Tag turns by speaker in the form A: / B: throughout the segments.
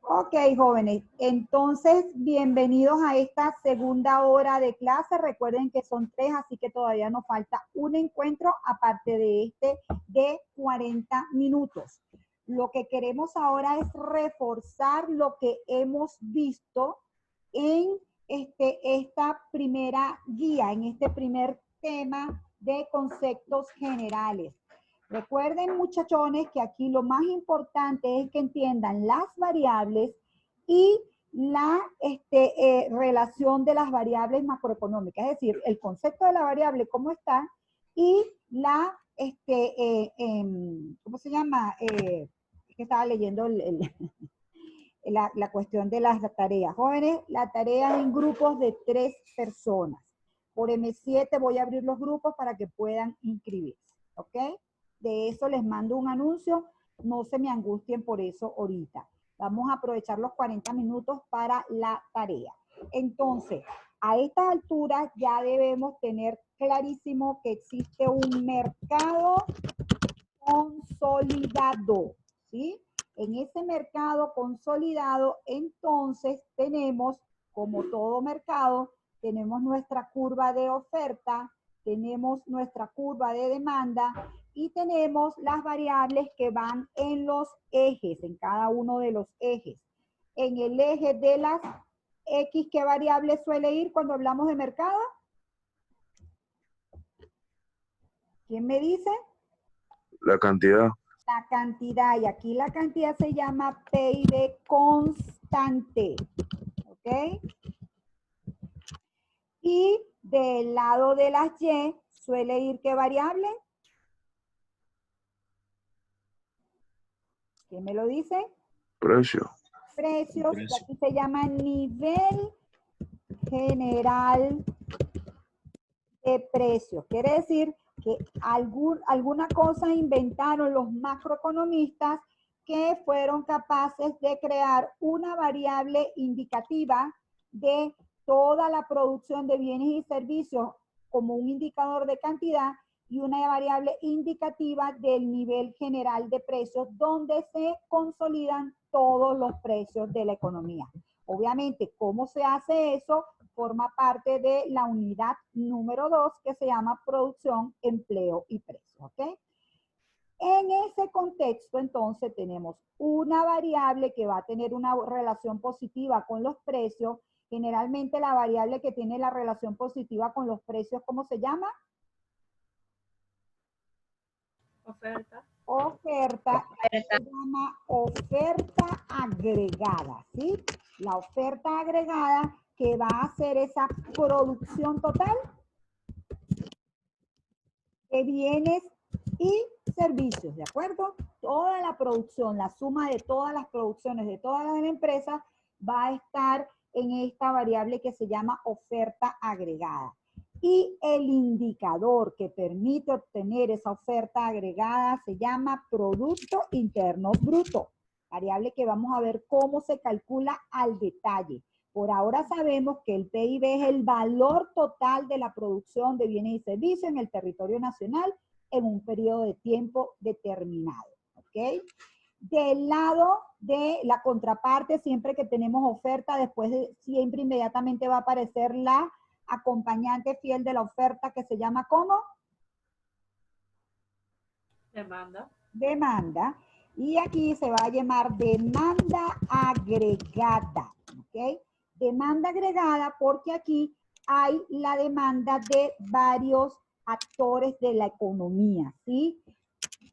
A: Ok, jóvenes, entonces bienvenidos a esta segunda hora de clase. Recuerden que son 3, así que todavía nos falta un encuentro aparte de este de 40 minutos. Lo que queremos ahora es reforzar lo que hemos visto en esta primera guía, en este primer tema de conceptos generales. Recuerden, muchachones, que aquí lo más importante es que entiendan las variables y la relación de las variables macroeconómicas, es decir, el concepto de la variable, cómo está, y la, ¿cómo se llama? Es que estaba leyendo la cuestión de las tareas. Jóvenes, la tarea en grupos de 3 personas. Por M7 voy a abrir los grupos para que puedan inscribirse, ¿ok? De eso les mando un anuncio, no se me angustien por eso ahorita. Vamos a aprovechar los 40 minutos para la tarea. Entonces, a estas alturas ya debemos tener clarísimo que existe un mercado consolidado, ¿sí? En ese mercado consolidado, entonces tenemos, como todo mercado, tenemos nuestra curva de oferta, tenemos nuestra curva de demanda y tenemos las variables que van en los ejes, en cada uno de los ejes. En el eje de las X, ¿qué variable suele ir cuando hablamos de mercado? ¿Quién me dice?
B: La cantidad.
A: La cantidad, y aquí la cantidad se llama PIB constante, ¿ok? Y del lado de las Y suele ir ¿qué variable? ¿Quién me lo dice?
B: Precio.
A: Precios, y aquí se llama nivel general de precios. Quiere decir que alguna cosa inventaron los macroeconomistas que fueron capaces de crear una variable indicativa de toda la producción de bienes y servicios como un indicador de cantidad y una variable indicativa del nivel general de precios donde se consolidan todos los precios de la economía. Obviamente, ¿cómo se hace eso? Forma parte de la unidad número 2 que se llama producción, empleo y precio, ¿ok? En ese contexto, entonces, tenemos una variable que va a tener una relación positiva con los precios. Generalmente la variable que tiene la relación positiva con los precios, ¿cómo se llama?
C: Oferta.
A: Oferta. Se llama oferta agregada, ¿sí? La oferta agregada que va a hacer esa producción total de bienes y servicios, ¿de acuerdo? Toda la producción, la suma de todas las producciones de todas las empresas va a estar en esta variable que se llama oferta agregada. Y el indicador que permite obtener esa oferta agregada se llama Producto Interno Bruto, variable que vamos a ver cómo se calcula al detalle. Por ahora sabemos que el PIB es el valor total de la producción de bienes y servicios en el territorio nacional en un periodo de tiempo determinado, ¿ok? Del lado de la contraparte, siempre que tenemos oferta, después siempre inmediatamente va a aparecer la acompañante fiel de la oferta que se llama ¿cómo?
C: Demanda.
A: Demanda. Y aquí se va a llamar demanda agregada, ¿ok? Demanda agregada porque aquí hay la demanda de varios actores de la economía, ¿sí?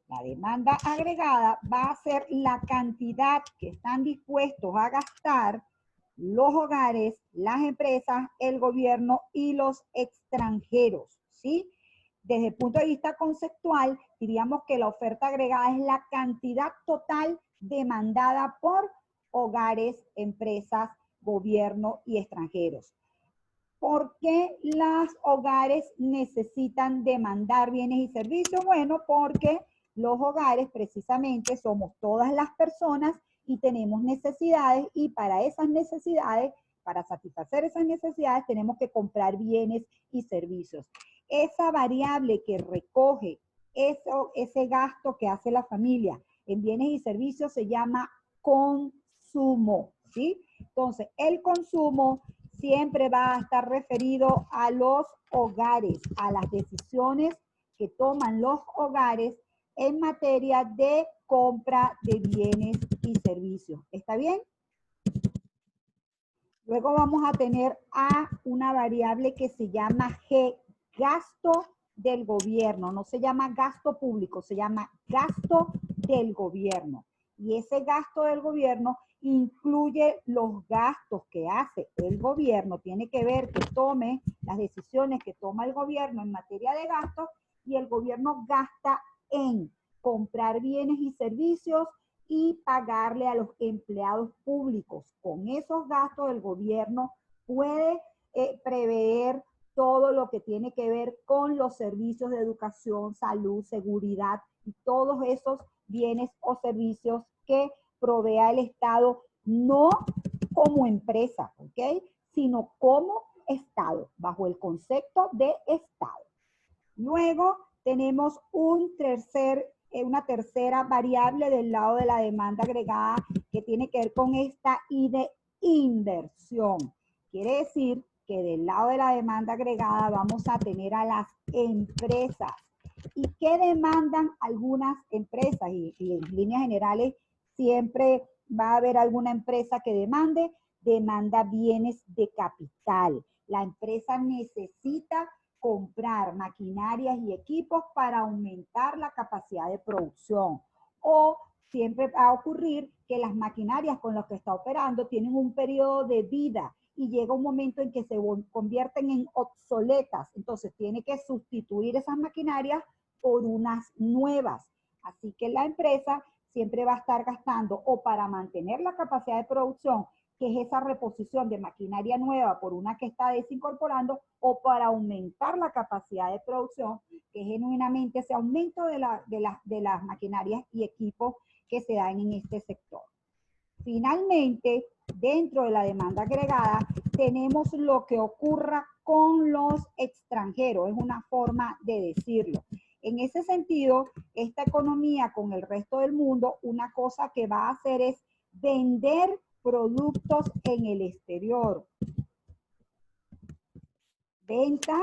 A: La demanda agregada va a ser la cantidad que están dispuestos a gastar los hogares, las empresas, el gobierno y los extranjeros, ¿sí? Desde el punto de vista conceptual, diríamos que la oferta agregada es la cantidad total demandada por hogares, empresas, gobierno y extranjeros. ¿Por qué los hogares necesitan demandar bienes y servicios? Bueno, porque los hogares precisamente somos todas las personas y tenemos necesidades y para esas necesidades, para satisfacer esas necesidades, tenemos que comprar bienes y servicios. Esa variable que recoge ese gasto que hace la familia en bienes y servicios se llama consumo. consumo, ¿sí? Entonces, el consumo siempre va a estar referido a los hogares, a las decisiones que toman los hogares en materia de compra de bienes y servicios. ¿Está bien? Luego vamos a tener a una variable que se llama G, gasto del gobierno. No se llama gasto público, se llama gasto del gobierno. Y ese gasto del gobierno incluye los gastos que hace el gobierno. Tiene que ver que tome las decisiones que toma el gobierno en materia de gastos, y el gobierno gasta en comprar bienes y servicios y pagarle a los empleados públicos. Con esos gastos el gobierno puede prever todo lo que tiene que ver con los servicios de educación, salud, seguridad y todos esos bienes o servicios que provea el Estado, no como empresa, ¿ok? Sino como Estado, bajo el concepto de Estado. Luego tenemos una tercera variable del lado de la demanda agregada que tiene que ver con esta I de inversión. Quiere decir que del lado de la demanda agregada vamos a tener a las empresas. ¿Y qué demandan algunas empresas? Y en líneas generales siempre va a haber alguna empresa que demanda bienes de capital. La empresa necesita comprar maquinarias y equipos para aumentar la capacidad de producción. O siempre va a ocurrir que las maquinarias con las que está operando tienen un periodo de vida y llega un momento en que se convierten en obsoletas. Entonces tiene que sustituir esas maquinarias por unas nuevas. Así que la empresa siempre va a estar gastando o para mantener la capacidad de producción, que es esa reposición de maquinaria nueva por una que está desincorporando, o para aumentar la capacidad de producción, que es genuinamente ese aumento de las maquinarias y equipos que se dan en este sector. Finalmente, dentro de la demanda agregada, tenemos lo que ocurra con los extranjeros, es una forma de decirlo. En ese sentido, esta economía con el resto del mundo, una cosa que va a hacer es vender productos en el exterior. Venta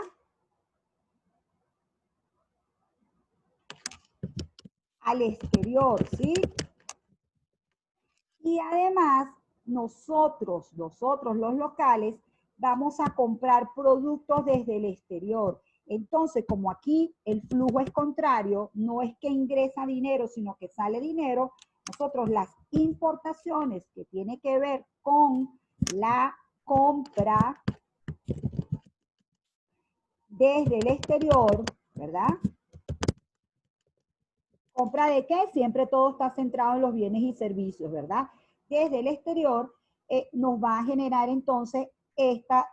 A: al exterior, ¿sí? Y además, nosotros los locales, vamos a comprar productos desde el exterior. Entonces, como aquí el flujo es contrario, no es que ingresa dinero, sino que sale dinero, nosotros las importaciones que tiene que ver con la compra desde el exterior, ¿verdad? ¿Compra de qué? Siempre todo está centrado en los bienes y servicios, ¿verdad? Desde el exterior nos va a generar entonces esta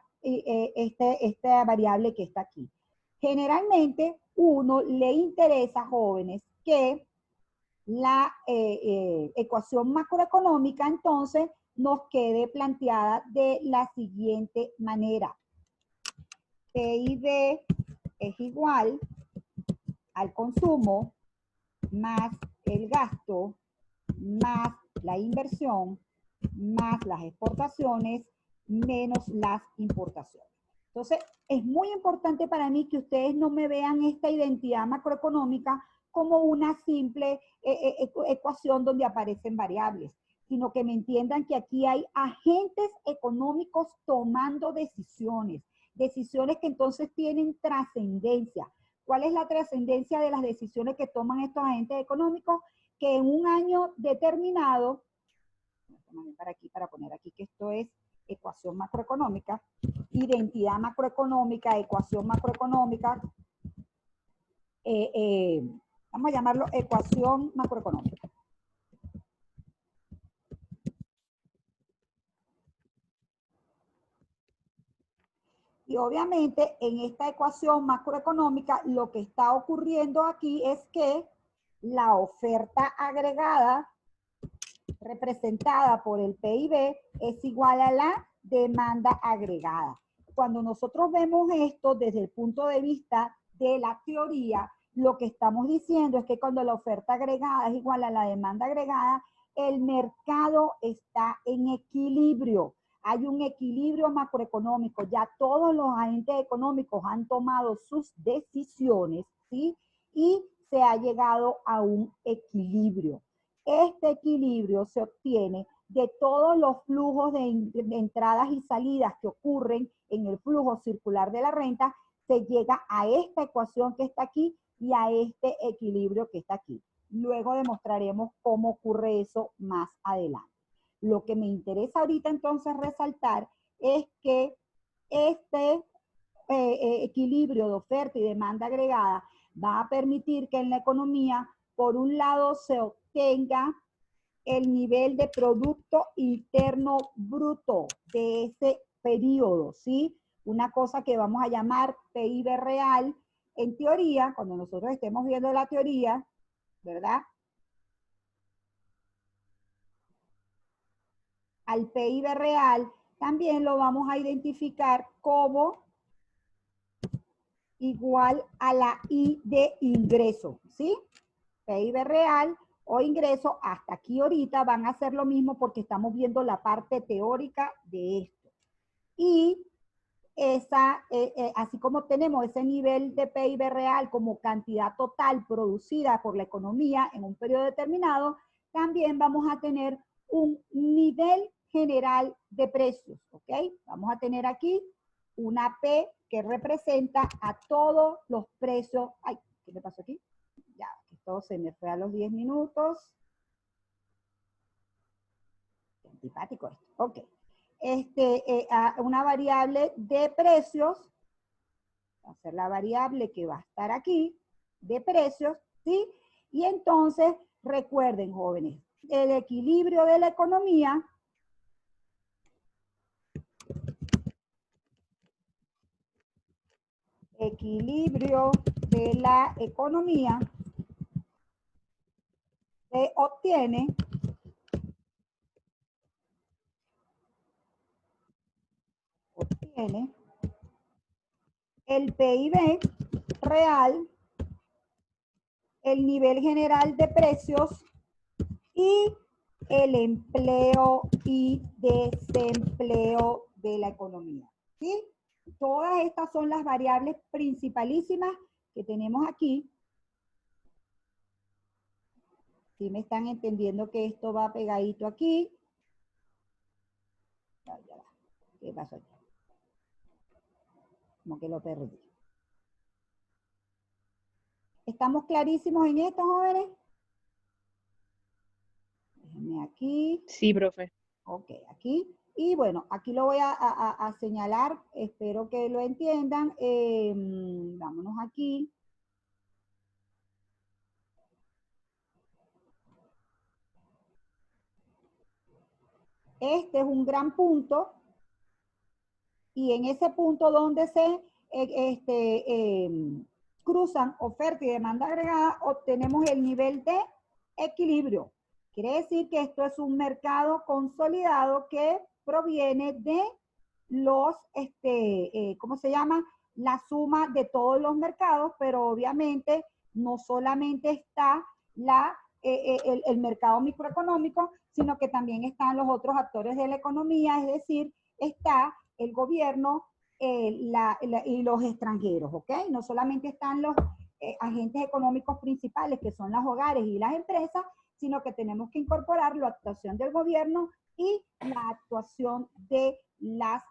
A: variable que está aquí. Generalmente, uno le interesa, jóvenes, que la ecuación macroeconómica entonces nos quede planteada de la siguiente manera. PIB es igual al consumo más el gasto más la inversión más las exportaciones menos las importaciones. Entonces, es muy importante para mí que ustedes no me vean esta identidad macroeconómica como una simple ecuación donde aparecen variables, sino que me entiendan que aquí hay agentes económicos tomando decisiones, decisiones que entonces tienen trascendencia. ¿Cuál es la trascendencia de las decisiones que toman estos agentes económicos? Que en un año determinado, para aquí, para poner aquí que esto es ecuación macroeconómica, identidad macroeconómica, ecuación macroeconómica, vamos a llamarlo ecuación macroeconómica. Y obviamente en esta ecuación macroeconómica lo que está ocurriendo aquí es que la oferta agregada representada por el PIB es igual a la demanda agregada. Cuando nosotros vemos esto desde el punto de vista de la teoría, lo que estamos diciendo es que cuando la oferta agregada es igual a la demanda agregada, el mercado está en equilibrio. Hay un equilibrio macroeconómico. Ya todos los agentes económicos han tomado sus decisiones, ¿sí? Y se ha llegado a un equilibrio. Este equilibrio se obtiene de todos los flujos de entradas y salidas que ocurren en el flujo circular de la renta. Se llega a esta ecuación que está aquí y a este equilibrio que está aquí. Luego demostraremos cómo ocurre eso más adelante. Lo que me interesa ahorita entonces resaltar es que este equilibrio de oferta y demanda agregada va a permitir que en la economía, por un lado, se obtenga el nivel de Producto Interno Bruto de ese periodo, ¿sí? Una cosa que vamos a llamar PIB real. En teoría, cuando nosotros estemos viendo la teoría, ¿verdad? Al PIB real también lo vamos a identificar como igual a la I de ingreso, ¿sí? PIB real o ingreso, hasta aquí ahorita van a hacer lo mismo porque estamos viendo la parte teórica de esto. Y así como tenemos ese nivel de PIB real como cantidad total producida por la economía en un periodo determinado, también vamos a tener un nivel general de precios, ¿ok? Vamos a tener aquí una P que representa a todos los precios. Ay, ¿qué me pasó aquí? Ya, esto se me fue a los 10 minutos. Qué antipático esto. Ok. Una variable de precios, va a ser la variable que va a estar aquí, de precios, ¿sí? Y entonces, recuerden, jóvenes, el equilibrio de la economía se obtiene el PIB real, el nivel general de precios y el empleo y desempleo de la economía, ¿sí? Todas estas son las variables principalísimas que tenemos aquí. ¿Sí me están entendiendo que esto va pegadito aquí? Ya va. ¿Qué pasó aquí? Como que lo perdí. ¿Estamos clarísimos en esto, jóvenes? Déjenme aquí.
D: Sí, profe.
A: Ok, aquí. Y bueno, aquí lo voy a señalar. Espero que lo entiendan. Vámonos aquí. Este es un gran punto. Y en ese punto donde se cruzan oferta y demanda agregada, obtenemos el nivel de equilibrio. Quiere decir que esto es un mercado consolidado que proviene de los, ¿cómo se llama? La suma de todos los mercados, pero obviamente no solamente está el mercado microeconómico, sino que también están los otros actores de la economía, es decir, está el gobierno y los extranjeros, ¿ok? No solamente están los agentes económicos principales, que son los hogares y las empresas, sino que tenemos que incorporar la actuación del gobierno y la actuación de los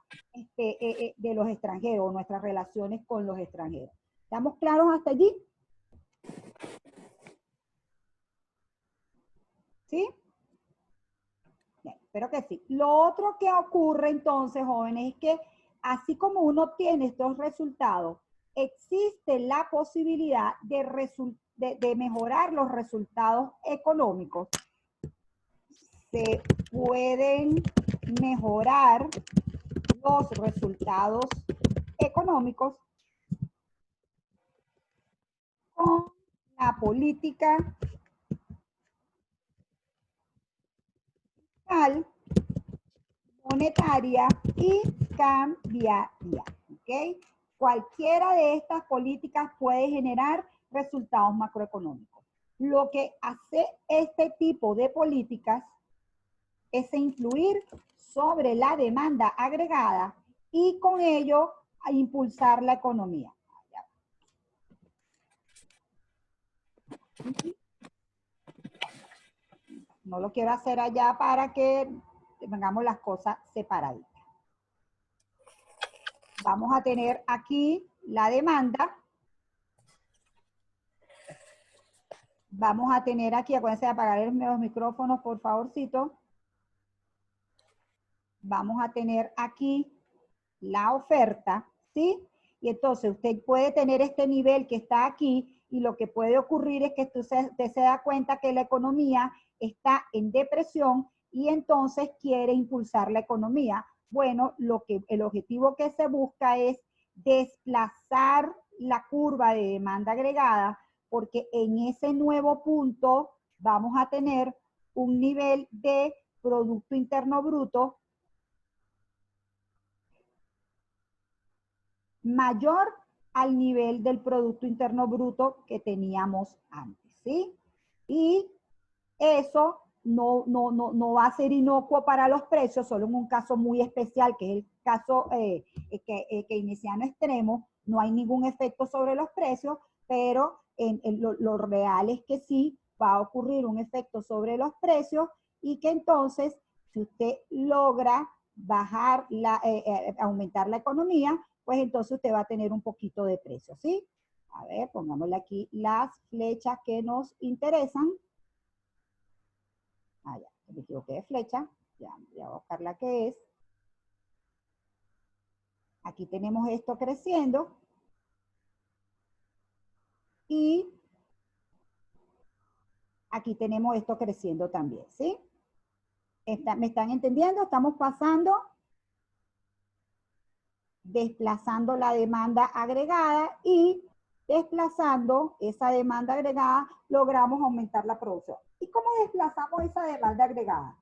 A: extranjeros, nuestras relaciones con los extranjeros. ¿Estamos claros hasta allí? ¿Sí? Bien, espero que sí. Lo otro que ocurre entonces, jóvenes, es que así como uno obtiene estos resultados, existe la posibilidad de mejorar los resultados económicos. Se pueden mejorar los resultados económicos con la política fiscal, monetaria y cambiaria, ¿ok? Cualquiera de estas políticas puede generar resultados macroeconómicos. Lo que hace este tipo de políticas ese influir sobre la demanda agregada y con ello a impulsar la economía. No lo quiero hacer allá para que tengamos las cosas separaditas. Vamos a tener aquí la demanda. Vamos a tener aquí, acuérdense de apagar los micrófonos, por favorcito. Vamos a tener aquí la oferta, ¿sí? Y entonces usted puede tener este nivel que está aquí y lo que puede ocurrir es que usted se da cuenta que la economía está en depresión y entonces quiere impulsar la economía. Bueno, el objetivo que se busca es desplazar la curva de demanda agregada porque en ese nuevo punto vamos a tener un nivel de Producto Interno Bruto mayor al nivel del Producto Interno Bruto que teníamos antes, ¿sí? Y eso no va a ser inocuo para los precios, solo en un caso muy especial, que es el caso keynesiano extremo, no hay ningún efecto sobre los precios, pero lo real es que sí va a ocurrir un efecto sobre los precios y que entonces, si usted logra bajar, aumentar la economía, pues entonces usted va a tener un poquito de precio, ¿sí? A ver, pongámosle aquí las flechas que nos interesan. Ah, ya, me equivoqué de flecha. Ya, voy a buscar la que es. Aquí tenemos esto creciendo. Y aquí tenemos esto creciendo también, ¿sí? ¿Me están entendiendo? Estamos pasando, desplazando la demanda agregada y desplazando esa demanda agregada, logramos aumentar la producción. ¿Y cómo desplazamos esa demanda agregada?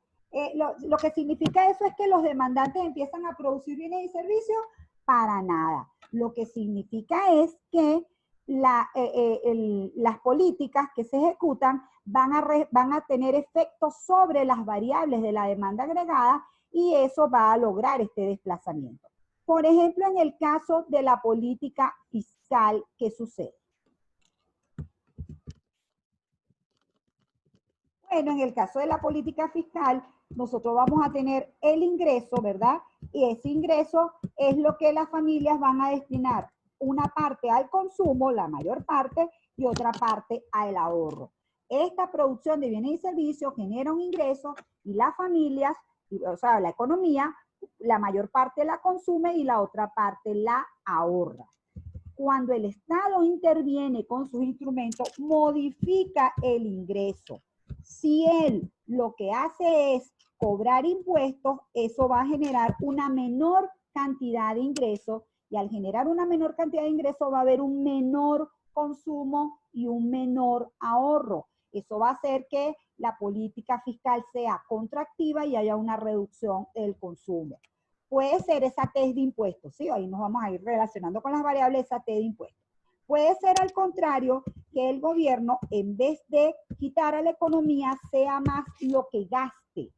A: Lo que significa eso es que los demandantes empiezan a producir bienes y servicios para nada. Lo que significa es que las políticas que se ejecutan van a tener efectos sobre las variables de la demanda agregada y eso va a lograr este desplazamiento. Por ejemplo, en el caso de la política fiscal, ¿qué sucede? Bueno, en el caso de la política fiscal, nosotros vamos a tener el ingreso, ¿verdad? Y ese ingreso es lo que las familias van a destinar una parte al consumo, la mayor parte, y otra parte al ahorro. Esta producción de bienes y servicios genera un ingreso y las familias, o sea, la economía, la mayor parte la consume y la otra parte la ahorra. Cuando el Estado interviene con sus instrumentos, modifica el ingreso. Si él lo que hace es cobrar impuestos, eso va a generar una menor cantidad de ingresos y al generar una menor cantidad de ingresos va a haber un menor consumo y un menor ahorro. Eso va a hacer que la política fiscal sea contractiva y haya una reducción del consumo. Puede ser esa T de impuestos, ¿sí? Ahí nos vamos a ir relacionando con las variables esa T de impuestos. Puede ser al contrario que el gobierno, en vez de quitar a la economía, sea más lo que gaste.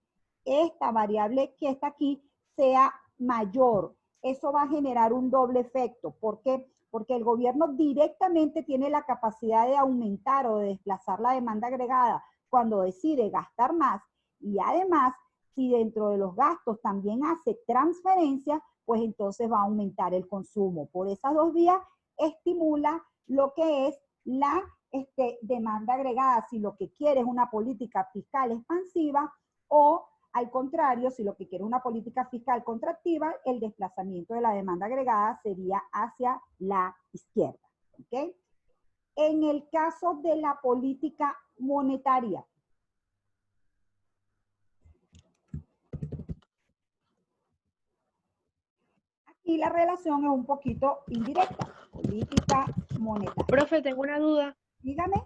A: Esta variable que está aquí sea mayor. Eso va a generar un doble efecto. ¿Por qué? Porque el gobierno directamente tiene la capacidad de aumentar o de desplazar la demanda agregada cuando decide gastar más. Y además, si dentro de los gastos también hace transferencias, pues entonces va a aumentar el consumo. Por esas dos vías estimula lo que es la demanda agregada, si lo que quiere es una política fiscal expansiva o al contrario, si lo que quiere es una política fiscal contractiva, el desplazamiento de la demanda agregada sería hacia la izquierda. ¿Okay? En el caso de la política monetaria, y la relación es un poquito indirecta. Política monetaria.
D: Profe, tengo una duda.
A: Dígame.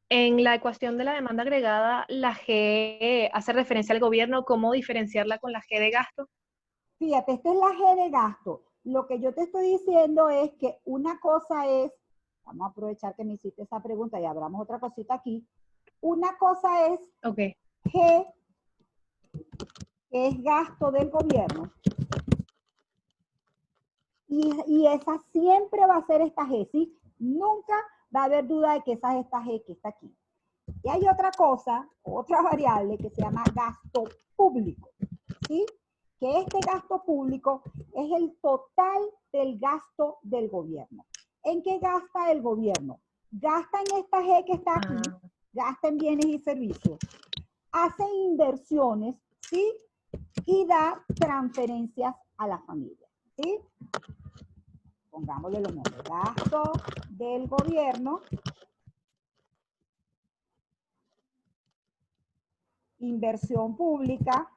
D: En la ecuación de la demanda agregada, la G hace referencia al gobierno. ¿Cómo diferenciarla con la G de gasto?
A: Fíjate, esta es la G de gasto. Lo que yo te estoy diciendo es que una cosa es, vamos a aprovechar que me hiciste esa pregunta y abramos otra cosita aquí. Una cosa es
D: Ok.
A: G que es gasto del gobierno. Y esa siempre va a ser esta G, ¿sí? Nunca va a haber duda de que esa es esta G que está aquí. Y hay otra cosa, otra variable que se llama gasto público, ¿sí? Que este gasto público es el total del gasto del gobierno. ¿En qué gasta el gobierno? Gasta en esta G que está aquí, gasta en bienes y servicios, hace inversiones, ¿sí? Y da transferencias a la familia, ¿sí? Pongámosle los nombres. Gasto del gobierno, inversión pública,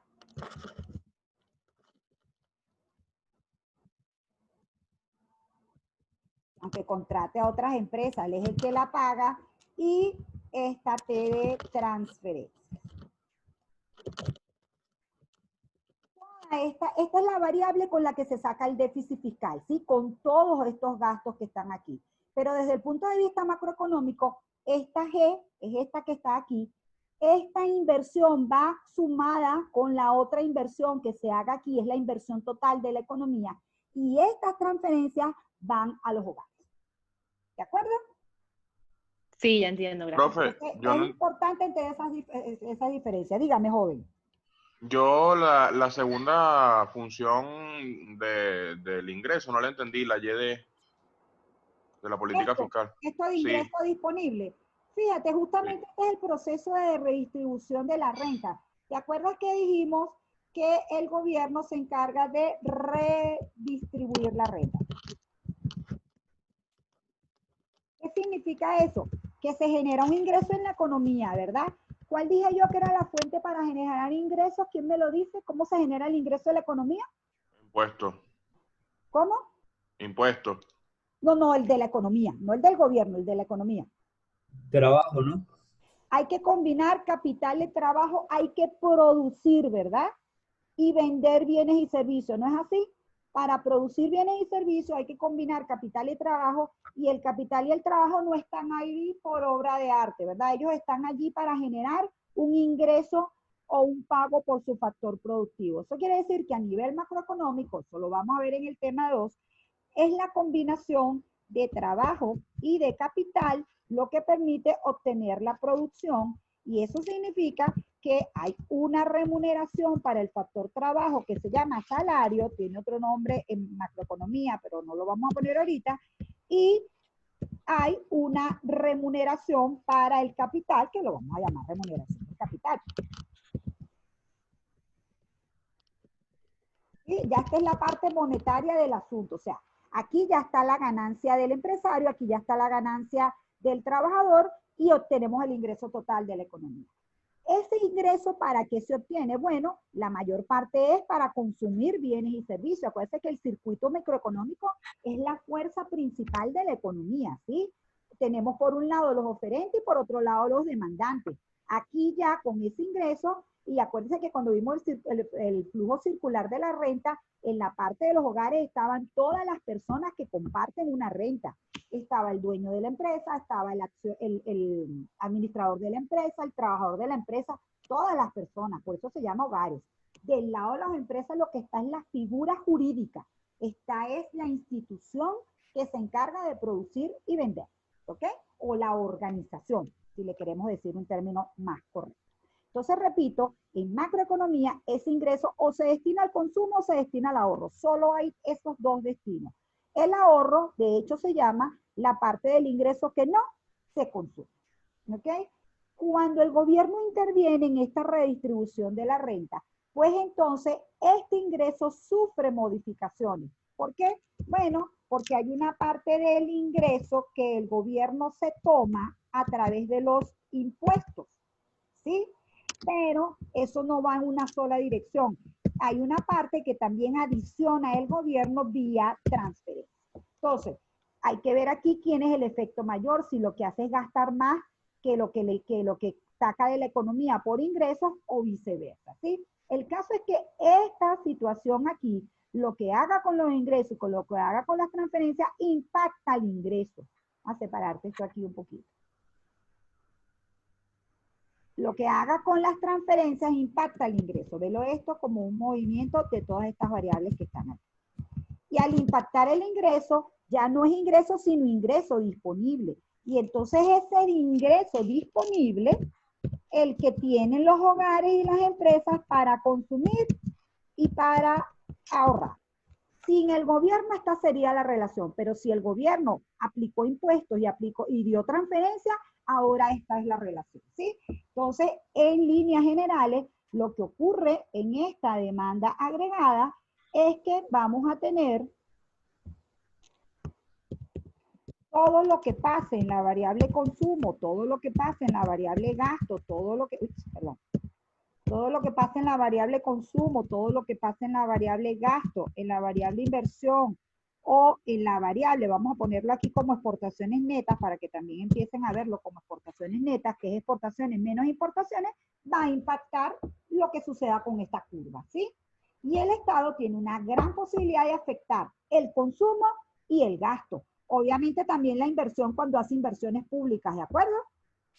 A: aunque contrate a otras empresas, él es el que la paga, y esta T de transferencia. Esta es la variable con la que se saca el déficit fiscal, ¿sí? Con todos estos gastos que están aquí. Pero desde el punto de vista macroeconómico, esta G es esta que está aquí. Esta inversión va sumada con la otra inversión que se haga aquí, es la inversión total de la economía. Y estas transferencias van a los hogares. ¿De acuerdo?
D: Sí, ya entiendo, gracias.
B: Profe, yo
A: Es
B: no,
A: importante entender esa diferencia. Dígame, joven.
B: yo la segunda función del ingreso no la entendí, la Y de la política fiscal.
A: Esto de
B: Sí,
A: ingreso disponible. Fíjate, justamente este es el proceso de redistribución de la renta. ¿Te acuerdas que dijimos que el gobierno se encarga de redistribuir la renta? ¿Qué significa eso? Que se genera un ingreso en la economía, ¿verdad? ¿Cuál dije yo que era la fuente para generar ingresos? ¿Quién me lo dice? ¿Cómo se genera el ingreso de la economía?
B: impuestos,
A: ¿Cómo?
B: impuestos.
A: No, el de la economía, no el del gobierno, el de la economía.
E: Trabajo, ¿no?
A: Hay que combinar capital y trabajo, hay que producir, ¿verdad? Y vender bienes y servicios, ¿no es así? Para producir bienes y servicios hay que combinar capital y trabajo, y el capital y el trabajo no están ahí por obra de arte, ¿verdad? Ellos están allí para generar un ingreso o un pago por su factor productivo. Eso quiere decir que a nivel macroeconómico, eso lo vamos a ver en el tema 2, es la combinación de trabajo y de capital lo que permite obtener la producción, y eso significa que hay una remuneración para el factor trabajo que se llama salario, tiene otro nombre en macroeconomía, pero no lo vamos a poner ahorita, y hay una remuneración para el capital, que lo vamos a llamar remuneración del capital. ¿Sí? Ya esta es la parte monetaria del asunto, o sea, aquí ya está la ganancia del empresario, aquí ya está la ganancia del trabajador y obtenemos el ingreso total de la economía. Ese ingreso, ¿para qué se obtiene? Bueno, la mayor parte es para consumir bienes y servicios. Acuérdense que el circuito microeconómico es la fuerza principal de la economía, ¿sí? Tenemos por un lado los oferentes y por otro lado los demandantes. Aquí ya con ese ingreso, y acuérdense que cuando vimos el flujo circular de la renta, en la parte de los hogares estaban todas las personas que comparten una renta. Estaba el dueño de la empresa, estaba el administrador de la empresa, el trabajador de la empresa, todas las personas, por eso se llama hogares. Del lado de las empresas lo que está es la figura jurídica. Esta es la institución que se encarga de producir y vender, ¿ok? O la organización, si le queremos decir un término más correcto. Entonces, repito, en macroeconomía ese ingreso o se destina al consumo o se destina al ahorro. Solo hay esos dos destinos. El ahorro, de hecho, se llama la parte del ingreso que no se consume. ¿Ok? Cuando el gobierno interviene en esta redistribución de la renta, pues entonces este ingreso sufre modificaciones. ¿Por qué? Bueno, porque hay una parte del ingreso que el gobierno se toma a través de los impuestos, ¿sí? Pero eso no va en una sola dirección. Hay una parte que también adiciona el gobierno vía transferencia. Entonces, hay que ver aquí quién es el efecto mayor, si lo que hace es gastar más que lo que saca de la economía por ingresos o viceversa, ¿sí? El caso es que esta situación aquí, lo que haga con los ingresos y con lo que haga con las transferencias, impacta el ingreso. Vamos a separarte esto aquí un poquito. Lo que haga con las transferencias impacta el ingreso. Velo esto como un movimiento de todas estas variables que están aquí. Y al impactar el ingreso, ya no es ingreso, sino ingreso disponible. Y entonces ese ingreso disponible, el que tienen los hogares y las empresas para consumir y para ahorrar. Sin el gobierno esta sería la relación, pero si el gobierno aplicó impuestos y dio transferencias, ahora esta es la relación, ¿sí? Entonces, en líneas generales, lo que ocurre en esta demanda agregada es que vamos a tener todo lo que pase en la variable consumo, todo lo que pase en la variable gasto, todo lo que pasa en la variable consumo, todo lo que pasa en la variable gasto, en la variable inversión o en la variable, vamos a ponerlo aquí como exportaciones netas para que también empiecen a verlo como exportaciones netas, que es exportaciones menos importaciones, va a impactar lo que suceda con esta curva, ¿sí? Y el Estado tiene una gran posibilidad de afectar el consumo y el gasto. Obviamente también la inversión cuando hace inversiones públicas, ¿de acuerdo?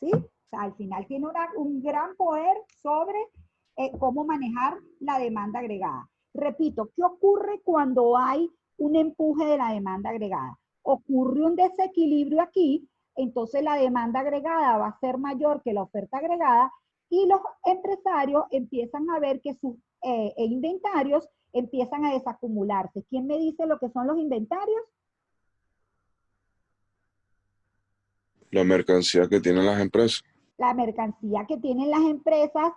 A: ¿Sí? O sea, al final tiene un gran poder sobre cómo manejar la demanda agregada. Repito, ¿qué ocurre cuando hay un empuje de la demanda agregada? Ocurre un desequilibrio aquí, entonces la demanda agregada va a ser mayor que la oferta agregada y los empresarios empiezan a ver que sus inventarios empiezan a desacumularse. ¿Quién me dice lo que son los inventarios?
F: La mercancía que tienen las empresas.
A: La mercancía que tienen las empresas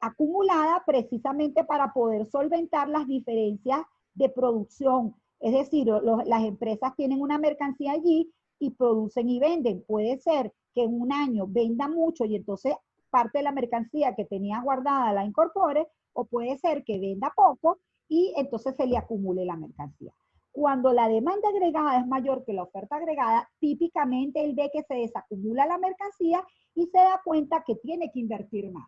A: acumulada precisamente para poder solventar las diferencias de producción. Es decir, las empresas tienen una mercancía allí y producen y venden. Puede ser que en un año venda mucho y entonces parte de la mercancía que tenía guardada la incorpore, o puede ser que venda poco y entonces se le acumule la mercancía. Cuando la demanda agregada es mayor que la oferta agregada, típicamente él ve que se desacumula la mercancía y se da cuenta que tiene que invertir más,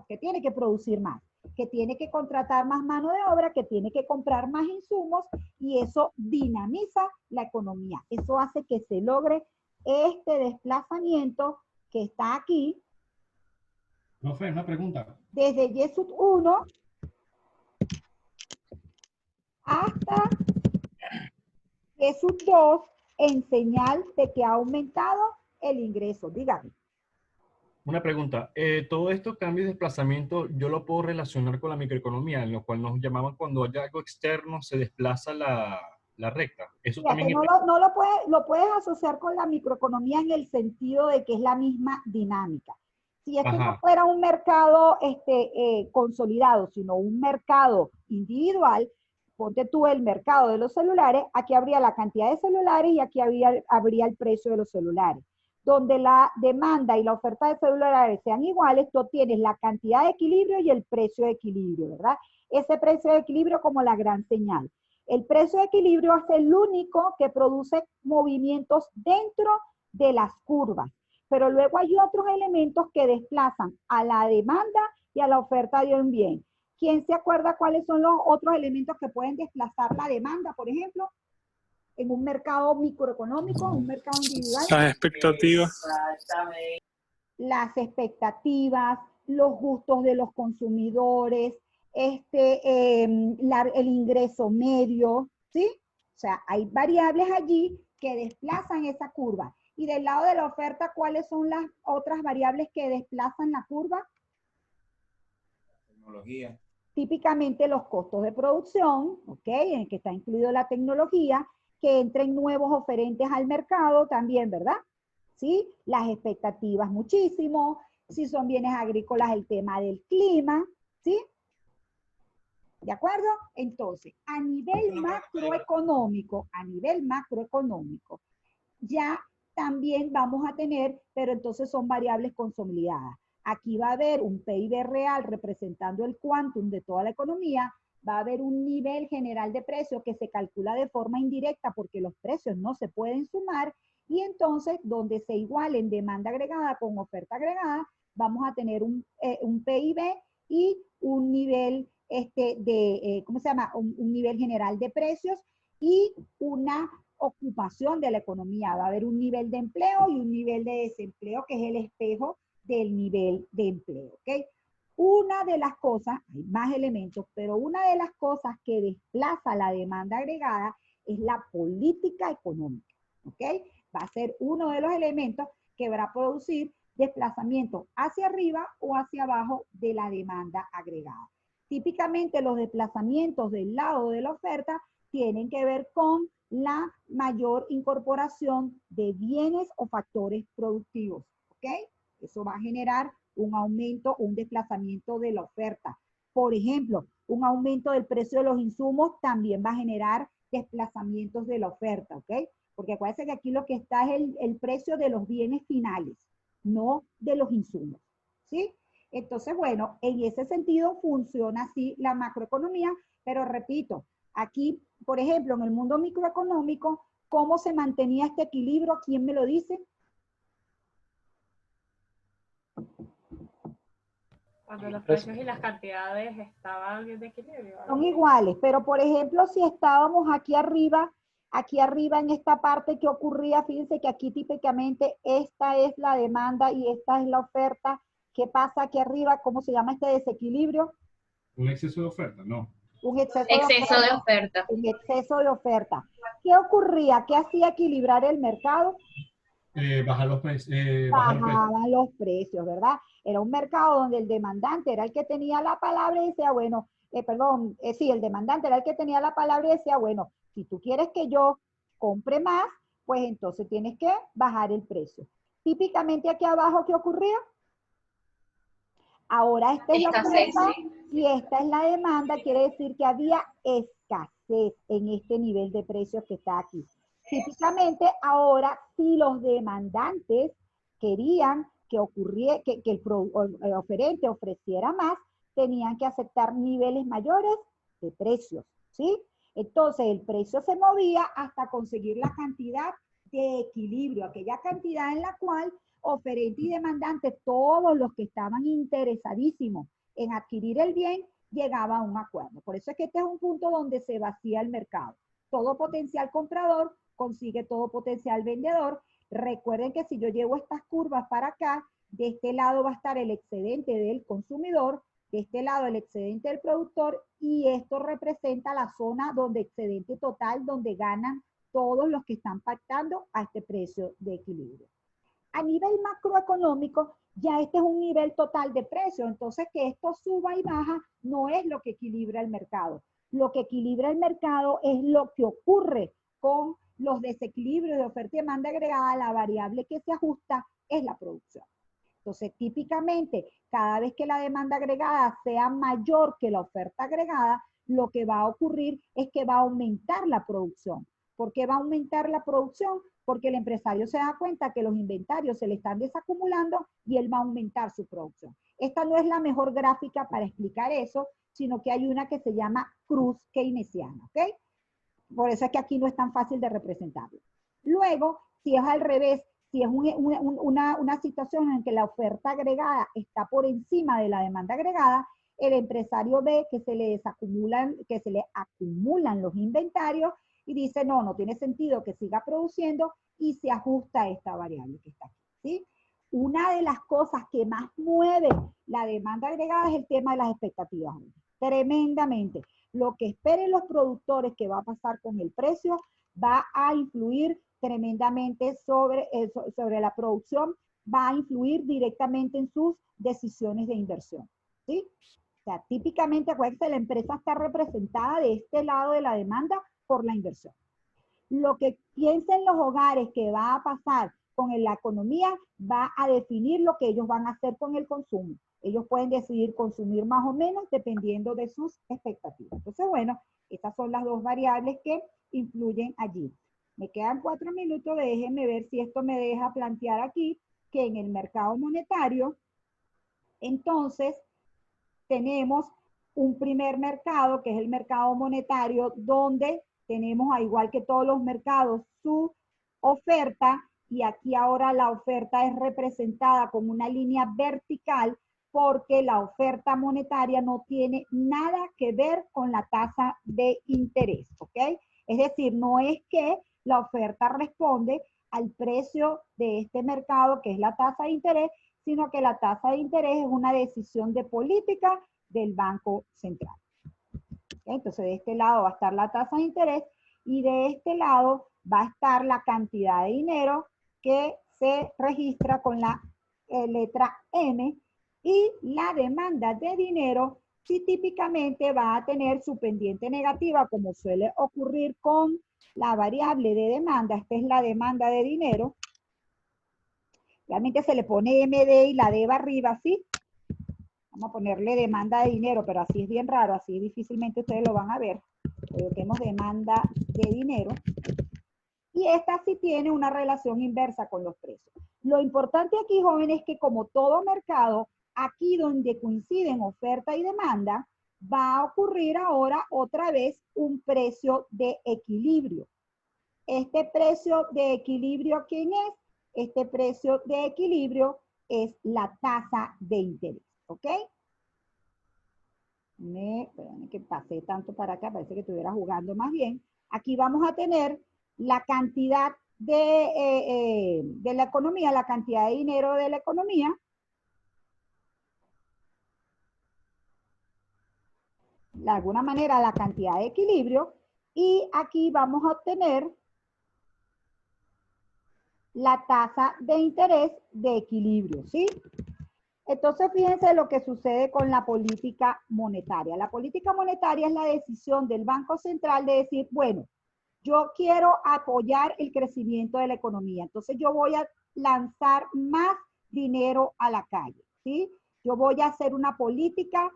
A: que tiene que producir más, que tiene que contratar más mano de obra, que tiene que comprar más insumos y eso dinamiza la economía. Eso hace que se logre este desplazamiento que está aquí.
E: Profe, una pregunta.
A: Desde YESUT 1 hasta YESUT 2 en señal de que ha aumentado el ingreso. Dígame.
E: Una pregunta. Todo estos cambios de desplazamiento yo lo puedo relacionar con la microeconomía, en lo cual nos llamaban cuando hay algo externo se desplaza la recta. Eso
A: Fíjate,
E: también
A: no lo puedes asociar con la microeconomía en el sentido de que es la misma dinámica. Si esto no
E: Ajá.
A: fuera un mercado consolidado, sino un mercado individual, ponte tú el mercado de los celulares, aquí habría la cantidad de celulares y aquí habría el precio de los celulares. Donde la demanda y la oferta de celulares sean iguales, tú tienes la cantidad de equilibrio y el precio de equilibrio, ¿verdad? Ese precio de equilibrio como la gran señal. El precio de equilibrio es el único que produce movimientos dentro de las curvas, pero luego hay otros elementos que desplazan a la demanda y a la oferta de un bien. ¿Quién se acuerda cuáles son los otros elementos que pueden desplazar la demanda, por ejemplo, en un mercado microeconómico, un mercado individual?
G: Las expectativas.
A: Las expectativas, los gustos de los consumidores, el ingreso medio, ¿sí? O sea, hay variables allí que desplazan esa curva. Y del lado de la oferta, ¿cuáles son las otras variables que desplazan la curva?
H: Tecnología.
A: Típicamente los costos de producción, ¿ok? En el que está incluido la tecnología, que entren nuevos oferentes al mercado también, ¿verdad? ¿Sí? Las expectativas muchísimo, si son bienes agrícolas, el tema del clima, ¿sí? ¿De acuerdo? Entonces, a nivel macroeconómico, ya también vamos a tener, pero entonces son variables consolidadas. Aquí va a haber un PIB real representando el quantum de toda la economía, va a haber un nivel general de precios que se calcula de forma indirecta porque los precios no se pueden sumar y entonces donde se igualen demanda agregada con oferta agregada, vamos a tener un PIB y un nivel ¿cómo se llama? Un nivel general de precios y una ocupación de la economía. Va a haber un nivel de empleo y un nivel de desempleo que es el espejo del nivel de empleo, ¿ok? Una de las cosas, hay más elementos, pero una de las cosas que desplaza la demanda agregada es la política económica, ¿ok? Va a ser uno de los elementos que va a producir desplazamiento hacia arriba o hacia abajo de la demanda agregada. Típicamente los desplazamientos del lado de la oferta tienen que ver con la mayor incorporación de bienes o factores productivos, ¿ok? Eso va a generar un aumento, un desplazamiento de la oferta. Por ejemplo, un aumento del precio de los insumos también va a generar desplazamientos de la oferta, ¿ok? Porque acuérdense que aquí lo que está es el precio de los bienes finales, no de los insumos, ¿sí? Entonces, bueno, en ese sentido funciona así la macroeconomía, pero repito, aquí, por ejemplo, en el mundo microeconómico, ¿cómo se mantenía este equilibrio? ¿Quién me lo dice?
C: Cuando los precios y las cantidades estaban en equilibrio. algo
A: Son
C: así.
A: iguales, pero por ejemplo, si estábamos aquí arriba en esta parte, ¿qué ocurría? Fíjense que aquí típicamente esta es la demanda y esta es la oferta. ¿Qué pasa aquí arriba? ¿Cómo se llama este desequilibrio?
E: Un exceso de oferta, no.
A: Un exceso
G: Exceso de oferta.
A: Un exceso de oferta. ¿Qué ocurría? ¿Qué hacía equilibrar el mercado?
E: Bajar los precios. Bajar los precios.
A: Bajaban los precios, ¿verdad? Era un mercado donde el demandante era el que tenía la palabra y decía, bueno, sí, el demandante era el que tenía la palabra y decía, bueno, si tú quieres que yo compre más, pues entonces tienes que bajar el precio. Típicamente aquí abajo, ¿qué ocurría? Ahora esta es la
G: Escasez,
A: oferta
G: sí.
A: y esta es la demanda, quiere decir que había escasez en este nivel de precios que está aquí. Típicamente ahora, si los demandantes querían que el oferente ofreciera más, tenían que aceptar niveles mayores de precios, ¿sí? Entonces el precio se movía hasta conseguir la cantidad de equilibrio, aquella cantidad en la cual oferente y demandante, todos los que estaban interesadísimos en adquirir el bien, llegaban a un acuerdo. Por eso es que este es un punto donde se vacía el mercado. Todo potencial comprador consigue todo potencial vendedor. Recuerden que si yo llevo estas curvas para acá, de este lado va a estar el excedente del consumidor, de este lado el excedente del productor, y esto representa la zona donde excedente total, donde ganan todos los que están pactando a este precio de equilibrio. A nivel macroeconómico, ya este es un nivel total de precio, entonces que esto suba y baja no es lo que equilibra el mercado. Lo que equilibra el mercado es lo que ocurre con los desequilibrios de oferta y demanda agregada. La variable que se ajusta es la producción. Entonces, típicamente, cada vez que la demanda agregada sea mayor que la oferta agregada, lo que va a ocurrir es que va a aumentar la producción. ¿Por qué va a aumentar la producción? Porque el empresario se da cuenta que los inventarios se le están desacumulando y él va a aumentar su producción. Esta no es la mejor gráfica para explicar eso, sino que hay una que se llama cruz keynesiana, ¿ok? Por eso es que aquí no es tan fácil de representarlo. Luego, si es al revés, si es una situación en que la oferta agregada está por encima de la demanda agregada, el empresario ve que se le acumulan los inventarios y dice, no, no tiene sentido que siga produciendo y se ajusta a esta variable que está aquí, ¿sí? Una de las cosas que más mueve la demanda agregada es el tema de las expectativas, tremendamente. Lo que esperen los productores que va a pasar con el precio va a influir tremendamente sobre la producción, va a influir directamente en sus decisiones de inversión, ¿sí? O sea, típicamente, acuérdense, la empresa está representada de este lado de la demanda por la inversión. Lo que piensen los hogares que va a pasar con la economía va a definir lo que ellos van a hacer con el consumo. Ellos pueden decidir consumir más o menos dependiendo de sus expectativas. Entonces, bueno, estas son las dos variables que influyen allí. Me quedan 4 minutos, déjenme ver si esto me deja plantear aquí que en el mercado monetario, entonces, tenemos un primer mercado, que es el mercado monetario, donde tenemos, al igual que todos los mercados, su oferta, y aquí ahora la oferta es representada con una línea vertical, porque la oferta monetaria no tiene nada que ver con la tasa de interés, ¿ok? Es decir, no es que la oferta responde al precio de este mercado, que es la tasa de interés, sino que la tasa de interés es una decisión de política del Banco Central. ¿Okay? Entonces, de este lado va a estar la tasa de interés y de este lado va a estar la cantidad de dinero que se registra con la letra M, y la demanda de dinero sí típicamente va a tener su pendiente negativa, como suele ocurrir con la variable de demanda. Esta es la demanda de dinero. Realmente se le pone MD y la D va arriba, ¿sí? Vamos a ponerle demanda de dinero, pero así es bien raro, así difícilmente ustedes lo van a ver. Coloquemos demanda de dinero. Y esta sí tiene una relación inversa con los precios. Lo importante aquí, jóvenes, es que como todo mercado, aquí donde coinciden oferta y demanda, va a ocurrir ahora otra vez un precio de equilibrio. Este precio de equilibrio, ¿quién es? Este precio de equilibrio es la tasa de interés, ¿ok? Espérame que pasé tanto para acá, parece que estuviera jugando más bien. Aquí vamos a tener la cantidad de la economía, la cantidad de dinero de la economía. De alguna manera la cantidad de equilibrio. Y aquí vamos a obtener la tasa de interés de equilibrio, ¿sí? Entonces, fíjense lo que sucede con la política monetaria. La política monetaria es la decisión del Banco Central de decir, bueno, yo quiero apoyar el crecimiento de la economía. Entonces, yo voy a lanzar más dinero a la calle, ¿sí? Yo voy a hacer una política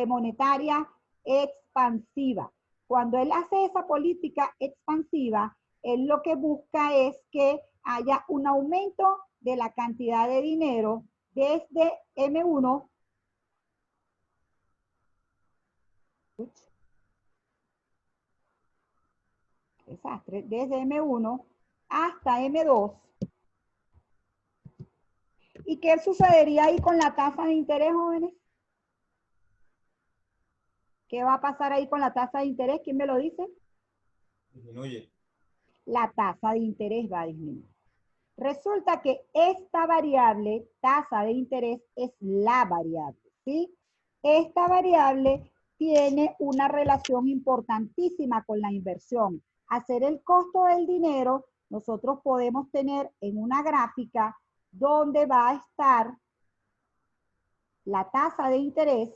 A: monetaria expansiva. Cuando él hace esa política expansiva, él lo que busca es que haya un aumento de la cantidad de dinero desde M1 desde M1 hasta M2. ¿Y qué sucedería ahí con la tasa de interés, jóvenes? ¿Qué va a pasar ahí con la tasa de interés? ¿Quién me lo dice?
G: Disminuye.
A: La tasa de interés va a disminuir. Resulta que esta variable, tasa de interés, es la variable, ¿sí? Esta variable tiene una relación importantísima con la inversión. Hacer el costo del dinero, nosotros podemos tener en una gráfica donde va a estar la tasa de interés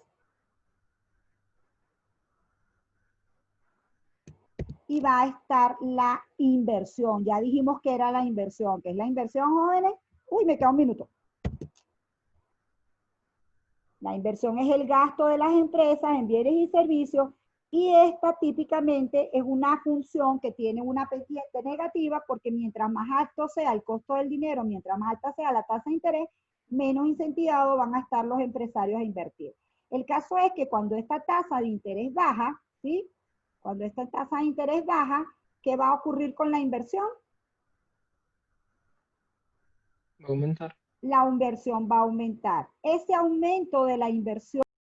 A: y va a estar la inversión. Ya dijimos que era la inversión. ¿Qué es la inversión, jóvenes? Uy, me queda un minuto. La inversión es el gasto de las empresas en bienes y servicios, y esta típicamente es una función que tiene una pendiente negativa, porque mientras más alto sea el costo del dinero, mientras más alta sea la tasa de interés, menos incentivados van a estar los empresarios a invertir. El caso es que cuando esta tasa de interés baja, ¿sí? Cuando esta tasa de interés baja, ¿qué va a ocurrir con la inversión?
H: Va a aumentar.
A: La inversión va a aumentar. Ese aumento de la inversión